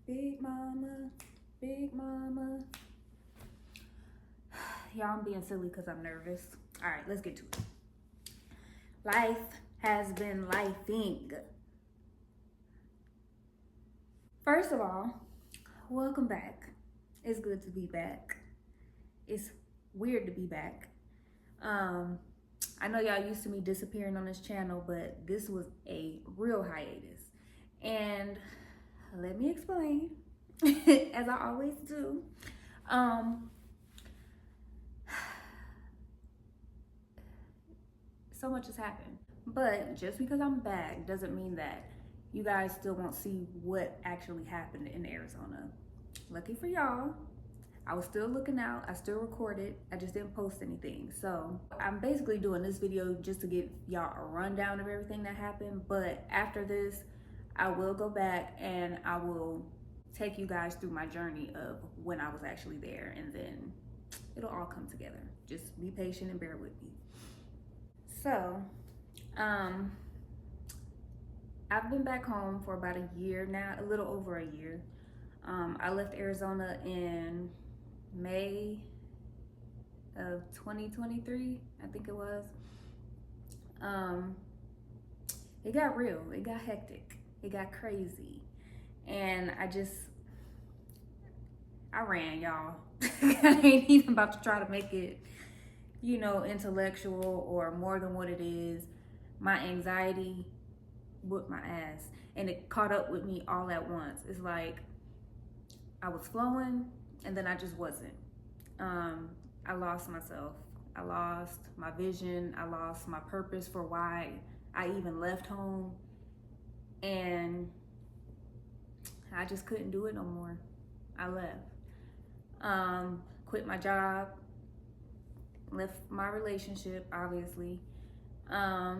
Big mama, big mama. Y'all, I'm being silly because I'm nervous. All right, let's get to it. Life has been lifing. First of all, welcome back. It's good to be back. It's weird to be back. I know y'all used to me disappearing on this channel, but this was a real hiatus. And let me explain, as I always do. So much has happened. But just because I'm back doesn't mean that you guys still won't see what actually happened in Arizona. Lucky for y'all, I was still looking out. I still recorded. I just didn't post anything. So I'm basically doing this video just to give y'all a rundown of everything that happened. But after this, I will go back and I will take you guys through my journey of when I was actually there, and then it'll all come together. Just be patient and bear with me. So, I've been back home for about a year now, a little over a year. I left Arizona in May of 2023, I think it was. It got real, it got hectic, it got crazy. And I ran, y'all. I ain't even about to try to make it, you know, intellectual or more than what it is. My anxiety whooped my ass, and it caught up with me all at once. It's like I was flowing and then I just wasn't. I lost myself. I lost my vision. I lost my purpose for why I even left home, and I just couldn't do it no more. I left. Quit my job, left my relationship, obviously. I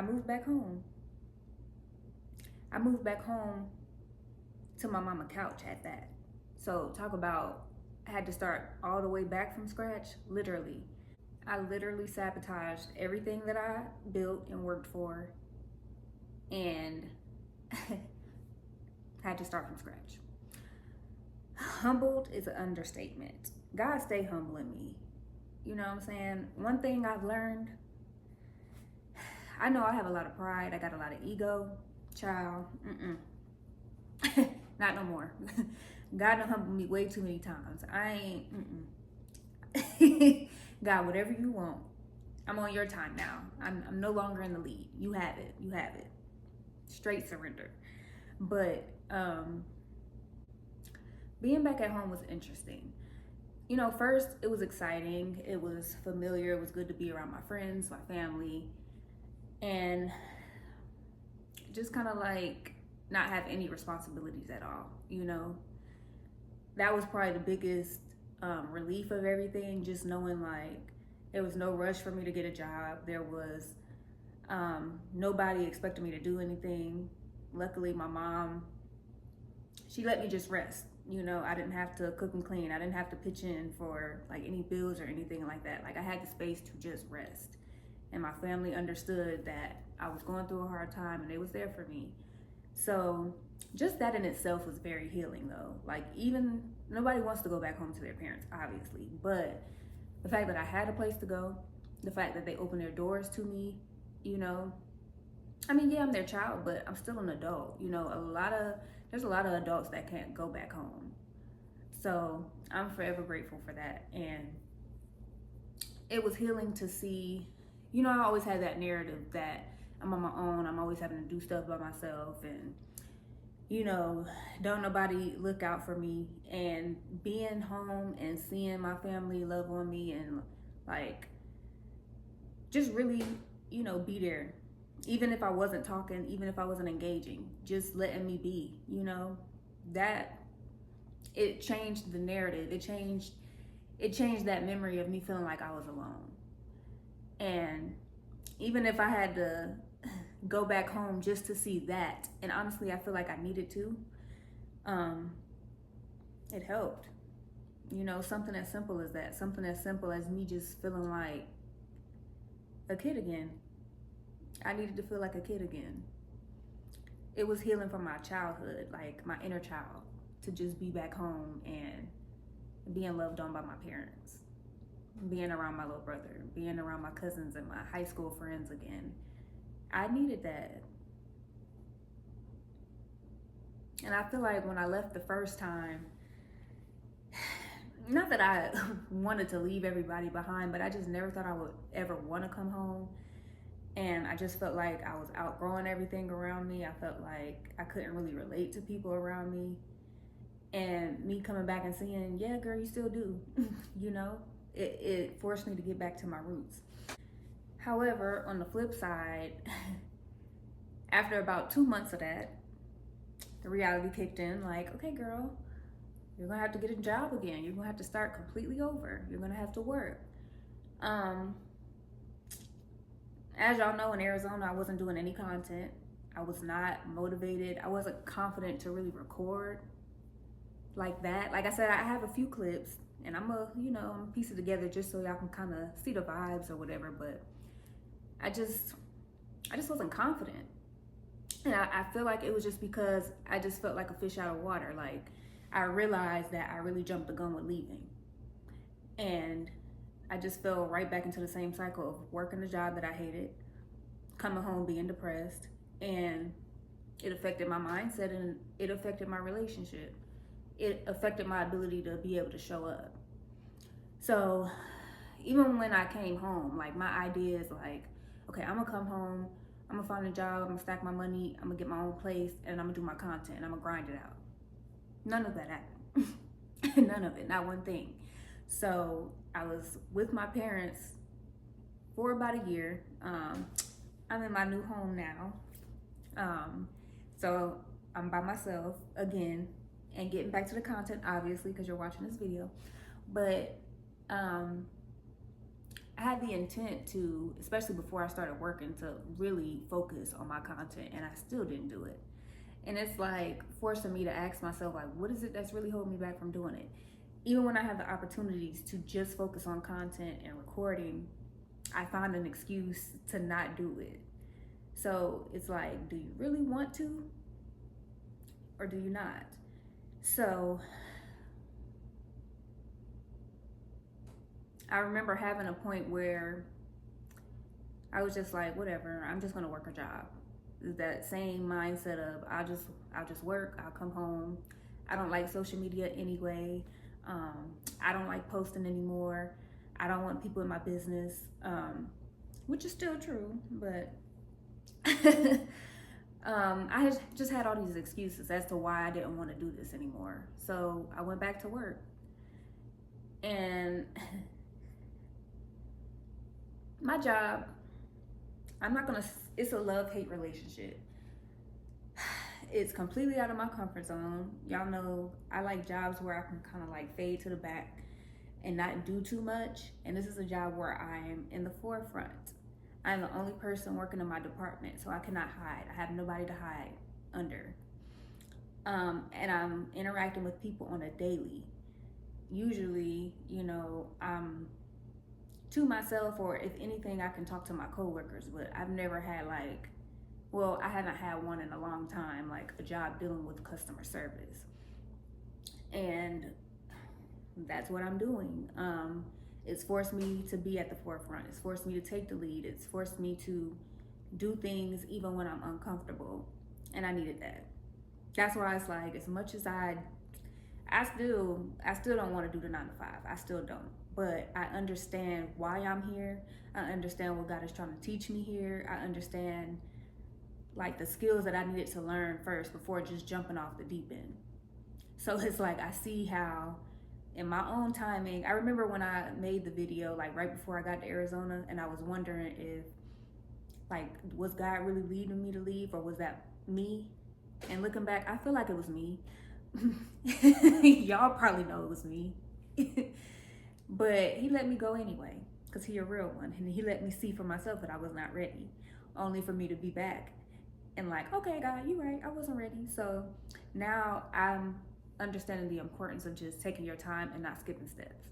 moved back home. I moved back home to my mama couch at that. So talk about, I had to start all the way back from scratch, literally. I literally sabotaged everything that I built and worked for, and had to start from scratch. Humbled is an understatement. God stay humbling me. You know what I'm saying? One thing I've learned, I know I have a lot of pride. I got a lot of ego. Child, not no more. God done humbled me way too many times. I ain't, God, whatever you want. I'm on your time now. I'm no longer in the lead. You have it. You have it. Straight surrender. But being back at home was interesting. You know, first it was exciting. It was familiar. It was good to be around my friends, my family, and just kind of like not have any responsibilities at all, you know. That was probably the biggest relief of everything, just knowing like there was no rush for me to get a job. There was nobody expecting me to do anything. Luckily, my mom, she let me just rest. You know, I didn't have to cook and clean. I didn't have to pitch in for like any bills or anything like that. Like I had the space to just rest. And my family understood that I was going through a hard time and they was there for me. So just that in itself was very healing though. Like even, nobody wants to go back home to their parents, obviously. But the fact that I had a place to go, the fact that they opened their doors to me, you know, I mean, yeah, I'm their child, but I'm still an adult. You know, there's a lot of adults that can't go back home. So I'm forever grateful for that. And it was healing to see, you know, I always had that narrative that I'm on my own. I'm always having to do stuff by myself, and, you know, don't nobody look out for me. And being home and seeing my family love on me and like just really, you know, be there. Even if I wasn't talking, even if I wasn't engaging, just letting me be, you know, that it changed the narrative. It changed that memory of me feeling like I was alone. And even if I had to go back home just to see that, and honestly, I feel like I needed to, it helped. You know, something as simple as that, something as simple as me just feeling like a kid again. I needed to feel like a kid again. it was healing from my childhood, like my inner child, to just be back home and being loved on by my parents, being around my little brother, being around my cousins and my high school friends again. I needed that. And I feel like when I left the first time, not that I wanted to leave everybody behind, but I just never thought I would ever want to come home. And I just felt like I was outgrowing everything around me. I felt like I couldn't really relate to people around me. And me coming back and seeing, yeah, girl, you still do, you know, it forced me to get back to my roots. However, on the flip side, after about 2 months of that, the reality kicked in, like, okay, girl, you're gonna have to get a job again. You're gonna have to start completely over. You're gonna have to work. As y'all know, in Arizona, I wasn't doing any content. I was not motivated. I wasn't confident to really record like that. Like I said, I have a few clips and I'm gonna piece it together just so y'all can kind of see the vibes or whatever, but I just wasn't confident. And I feel like it was just because I just felt like a fish out of water. Like, I realized that I really jumped the gun with leaving. And I just fell right back into the same cycle of working a job that I hated, coming home being depressed, and it affected my mindset and it affected my relationship. It affected my ability to be able to show up. So even when I came home, like, my idea is like, okay, I'm gonna come home, I'm gonna find a job, I'm gonna stack my money, I'm gonna get my own place, and I'm gonna do my content, and I'm gonna grind it out. None of that happened. None of it, not one thing. So I was with my parents for about a year. I'm in my new home now. So I'm by myself again and getting back to the content, obviously, because you're watching this video. But I had the intent to, especially before I started working, to really focus on my content, and I still didn't do it. And it's like forcing me to ask myself, like, what is it that's really holding me back from doing it? Even when I have the opportunities to just focus on content and recording, I find an excuse to not do it. So it's like, do you really want to, or do you not? So I remember having a point where I was just like, whatever, I'm just gonna work a job. That same mindset of I'll just work, I'll come home. I don't like social media anyway. I don't like posting anymore. I don't want people in my business, which is still true, but I just had all these excuses as to why I didn't want to do this anymore. So I went back to work, and my job, it's a love-hate relationship. It's completely out of my comfort zone. Y'all know I like jobs where I can kind of like fade to the back and not do too much. And this is a job where I am in the forefront. I'm the only person working in my department, so I cannot hide. I have nobody to hide under. And I'm interacting with people on a daily. Usually, I'm to myself, or if anything, I can talk to my coworkers, but I've never had I haven't had one in a long time, like a job dealing with customer service. And that's what I'm doing. It's forced me to be at the forefront. It's forced me to take the lead. It's forced me to do things even when I'm uncomfortable. And I needed that. That's why it's like, as much as I still don't want to do the 9 to 5. I still don't. But I understand why I'm here. I understand what God is trying to teach me here. I understand like the skills that I needed to learn first before just jumping off the deep end. So it's like, I see how in my own timing, I remember when I made the video, like right before I got to Arizona, and I was wondering if, like, was God really leading me to leave, or was that me? And looking back, I feel like it was me. Y'all probably know it was me. But he let me go anyway, because he a real one. And he let me see for myself that I was not ready, only for me to be back. And like, okay, God, you're right, I wasn't ready. So now I'm understanding the importance of just taking your time and not skipping steps.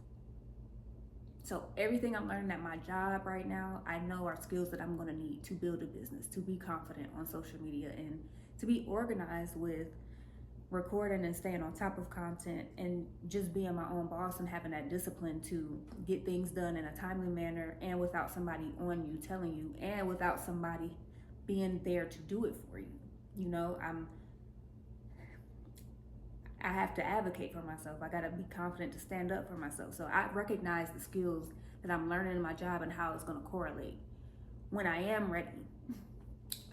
So everything I'm learning at my job right now, I know are skills that I'm gonna need to build a business, to be confident on social media, and to be organized with recording and staying on top of content and just being my own boss and having that discipline to get things done in a timely manner and without somebody on you telling you and without somebody being there to do it for you. You know, I have to advocate for myself. I got to be confident to stand up for myself. So I recognize the skills that I'm learning in my job and how it's going to correlate when I am ready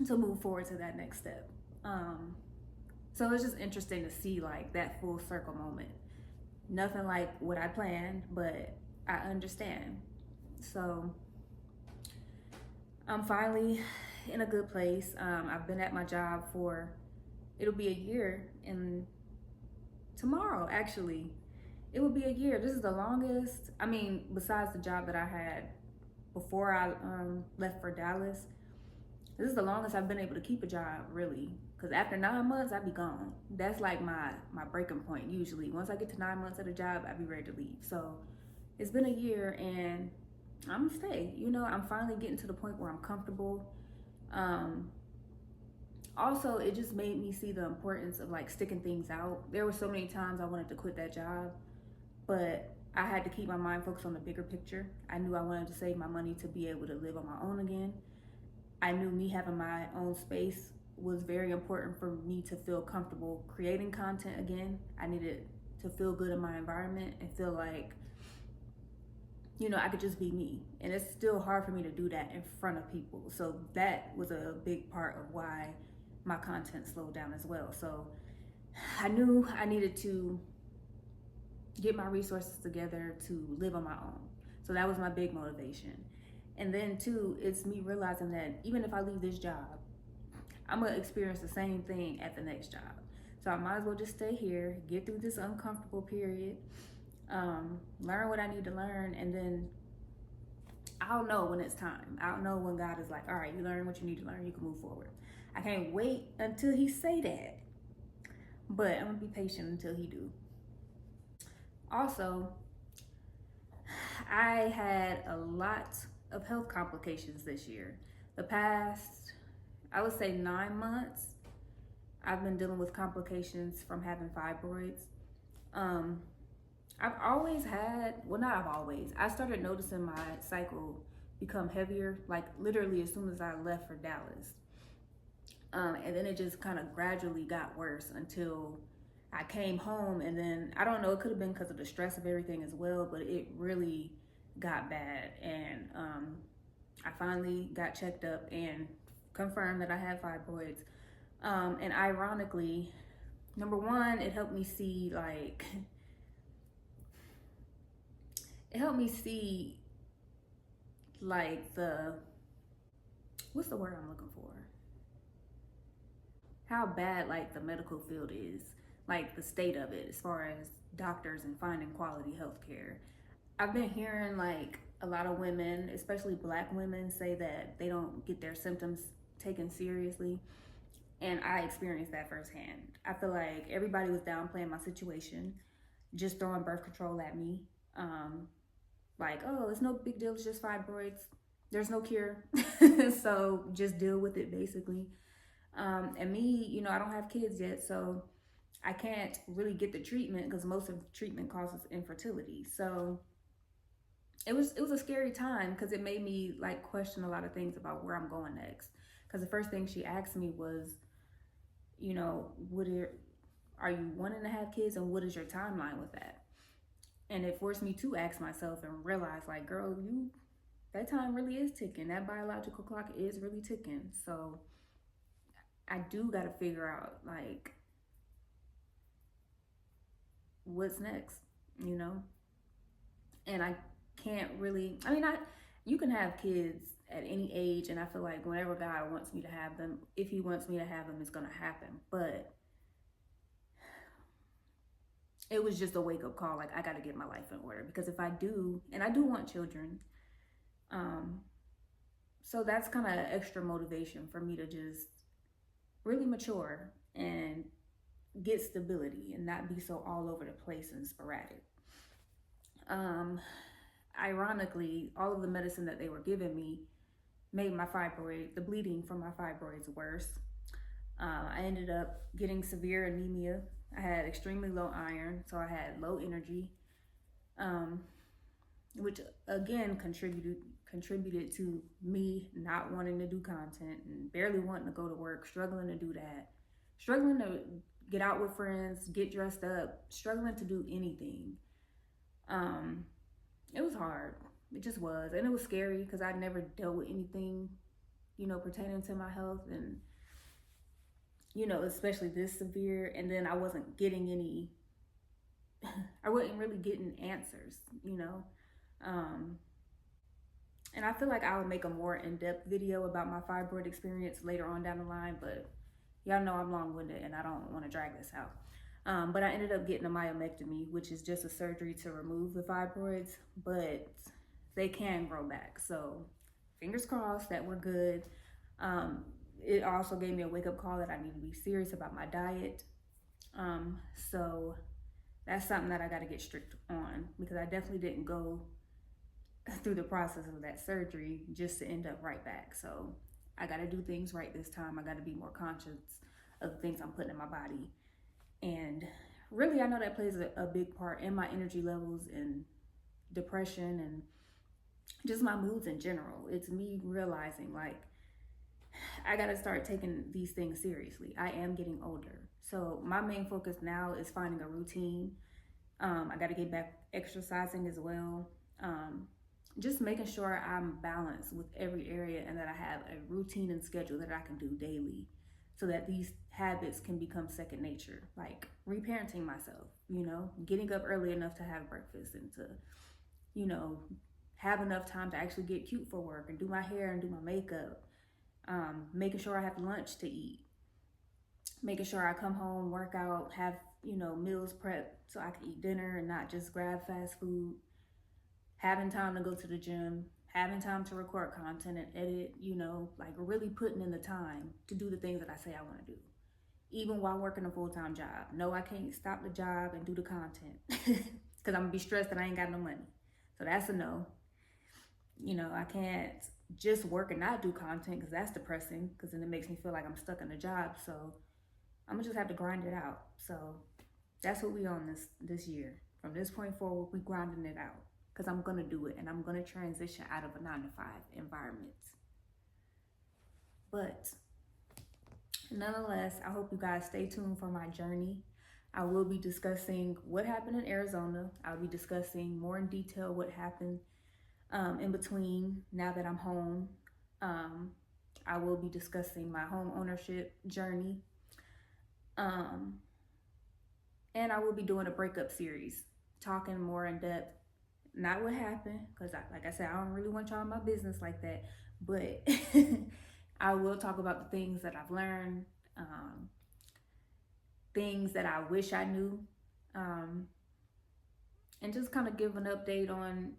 to move forward to that next step. So it's just interesting to see like that full circle moment. Nothing like what I planned, but I understand. So I'm finally in a good place. I've been at my job for, it'll be a year in tomorrow, actually. It will be a year. This is the longest, I mean, besides the job that I had before I left for Dallas, this is the longest I've been able to keep a job, really. Because after 9 months, I'd be gone. That's like my breaking point, usually. Once I get to 9 months at a job, I'd be ready to leave. So it's been a year, and I'm gonna stay. You know, I'm finally getting to the point where I'm comfortable. Also, it just made me see the importance of like sticking things out. There were so many times I wanted to quit that job, but I had to keep my mind focused on the bigger picture. I knew I wanted to save my money to be able to live on my own again. I knew me having my own space was very important for me to feel comfortable creating content again. I needed to feel good in my environment and feel like, you know, I could just be me. And it's still hard for me to do that in front of people. So that was a big part of why my content slowed down as well. So I knew I needed to get my resources together to live on my own. So that was my big motivation. And then too, it's me realizing that even if I leave this job, I'm gonna experience the same thing at the next job. So I might as well just stay here, get through this uncomfortable period, learn what I need to learn, and then I'll know when it's time. I'll know when God is like, all right, you learn what you need to learn, you can move forward. I can't wait until he say that, but I'm gonna be patient until he do. Also, I had a lot of health complications this year. The past, I would say 9 months, I've been dealing with complications from having fibroids. I've always had, well, not I've always, I started noticing my cycle become heavier, like literally as soon as I left for Dallas. And then it just kind of gradually got worse until I came home. And then, I don't know, it could have been because of the stress of everything as well, but it really got bad. And I finally got checked up and confirmed that I had fibroids. And ironically, number one, it helped me see like, the, what's the word I'm looking for? How bad like the medical field is, like the state of it as far as doctors and finding quality healthcare. I've been hearing like a lot of women, especially Black women, say that they don't get their symptoms taken seriously. And I experienced that firsthand. I feel like everybody was downplaying my situation, just throwing birth control at me. Like, oh, it's no big deal, it's just fibroids. There's no cure. So just deal with it basically. And me, you know, I don't have kids yet, so I can't really get the treatment because most of the treatment causes infertility. So it was a scary time because it made me like question a lot of things about where I'm going next. Because the first thing she asked me was, you know, are you wanting to have kids and what is your timeline with that? And it forced me to ask myself and realize like, girl, that time really is ticking. That biological clock is really ticking. So I do got to figure out like what's next, you know? And I can't really, I mean, you can have kids at any age, and I feel like whenever God wants me to have them, if he wants me to have them, it's gonna happen. But it was just a wake-up call, like I gotta get my life in order, because if I do, and I do want children, so that's kind of extra motivation for me to just really mature and get stability and not be so all over the place and sporadic. Ironically, all of the medicine that they were giving me made my the bleeding from my fibroids worse. I ended up getting severe anemia. I had extremely low iron, so I had low energy, um, which again contributed to me not wanting to do content and barely wanting to go to work, struggling to do that, struggling to get out with friends, get dressed up, struggling to do anything. It was hard. It just was, and it was scary because I'd never dealt with anything, pertaining to my health, and especially this severe. And then I wasn't getting any. I wasn't really getting answers. Um, and I feel like I would make a more in-depth video about my fibroid experience later on down the line, but y'all know I'm long-winded and I don't want to drag this out. But I ended up getting a myomectomy, which is just a surgery to remove the fibroids, but they can grow back. So fingers crossed that we're good. It also gave me a wake-up call that I need to be serious about my diet. So that's something that I got to get strict on, because I definitely didn't go through the process of that surgery just to end up right back. So I got to do things right this time. I got to be more conscious of the things I'm putting in my body. And really, I know that plays a big part in my energy levels and depression and just my moods in general. It's me realizing, like, I got to start taking these things seriously. I am getting older. So my main focus now is finding a routine. I got to get back exercising as well. Just making sure I'm balanced with every area and that I have a routine and schedule that I can do daily, so that these habits can become second nature, like reparenting myself, getting up early enough to have breakfast and to, have enough time to actually get cute for work and do my hair and do my makeup, making sure I have lunch to eat, making sure I come home, work out, have, meals prepped so I can eat dinner and not just grab fast food, having time to go to the gym, having time to record content and edit, like really putting in the time to do the things that I say I want to do, even while working a full-time job. No, I can't stop the job and do the content because I'm gonna be stressed and I ain't got no money. So that's a no. I can't just work and not do content because that's depressing, because then it makes me feel like I'm stuck in a job. So I'm gonna just have to grind it out. So that's what we on this year. From this point forward, we grinding it out, because I'm gonna do it and I'm gonna transition out of a 9-to-5 environment. But nonetheless, I hope you guys stay tuned for my journey. I will be discussing what happened in Arizona. I'll be discussing more in detail what happened in between now that I'm home. I will be discussing my home ownership journey. And I will be doing a breakup series, talking more in depth, not what happened, because like I said, I don't really want y'all in my business like that, but I will talk about the things that I've learned, things that I wish I knew, and just kind of give an update on,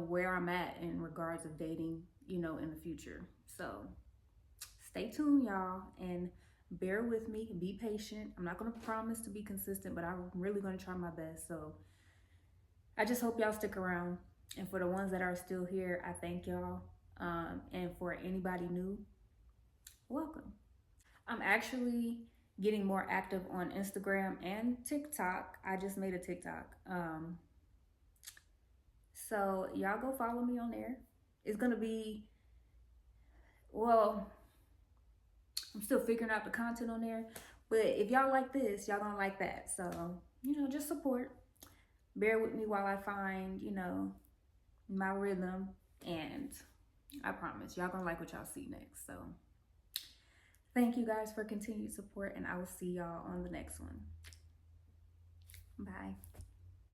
where I'm at in regards of dating, in the future. So stay tuned, y'all, and bear with me, be patient. I'm not going to promise to be consistent, but I'm really going to try my best. So I just hope y'all stick around. And for the ones that are still here, I thank y'all. And for anybody new, welcome. I'm actually getting more active on Instagram and TikTok. I just made a TikTok. So y'all go follow me on there. It's going to be, well, I'm still figuring out the content on there. But if y'all like this, y'all going to like that. So, just support. Bear with me while I find, my rhythm, and I promise y'all gonna like what y'all see next. So thank you guys for continued support, and I will see y'all on the next one. Bye.